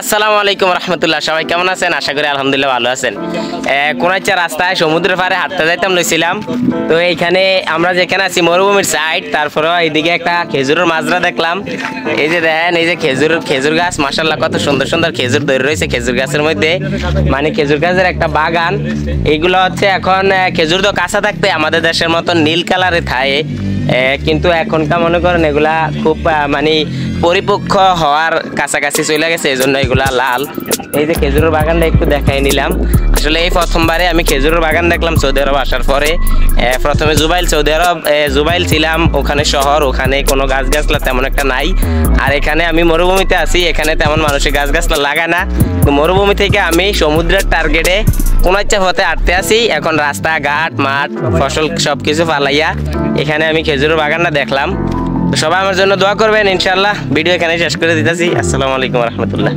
আসসালামু আলাইকুম রহমতুল্লাহ। সবাই কেমন আছেন? আশা করি আলহামদুলিল্লাহ ভালো আছেন। কোনাইচা রাস্তায় সমুদ্রের পাড়ে হাঁটতে যাইতাম লইছিলাম। তো এইখানে আমরা যেখানে আছি মরুভূমির সাইড, তারপরে এইদিকে একটা খেজুরের মাজরা দেখলাম। এই যে দেখেন, এই যে খেজুর গাছ, মাশাআল্লাহ কত সুন্দর সুন্দর খেজুর ধরে রয়েছে খেজুর গাছের মধ্যে, মানে খেজুর গাছের একটা বাগান। এইগুলো হচ্ছে এখন খেজুর তো কাঁচা থাকতে আমাদের দেশের মতো নীল কালারে থাকে, কিন্তু এখনকার মনে করেন এগুলা খুব মানে পরিপক্ক হওয়ার কাছাকাছি চলে গেছে, এই জন্য এগুলা লাল। এই যে খেজুরের বাগানটা একটু দেখাই নিলাম। আসলে এই প্রথমবারে আমি খেজুরের বাগান দেখলাম সৌদি আরব আসার পরে। প্রথমে জুবাইল ছিলাম, ওখানে শহর, ওখানে কোনো গাছগাছলা তেমন একটা নাই। আর এখানে আমি মরুভূমিতে আছি, এখানে তেমন মানুষের গাছগাছলা লাগায় না। তো মরুভূমি থেকে আমি সমুদ্রের টার্গেটে কোনাইচা পথে আটতে আসি। এখন রাস্তাঘাট, মাঠ, ফসল সবকিছু ফালাইয়া এখানে আমি খেজুরের বাগানটা দেখলাম। তো সবাই আমার জন্য দোয়া করবেন ইনশাআল্লাহ। ভিডিও এখানে শেষ করে দিতেছি। আসসালামু আলাইকুম রহমতুল্লাহ।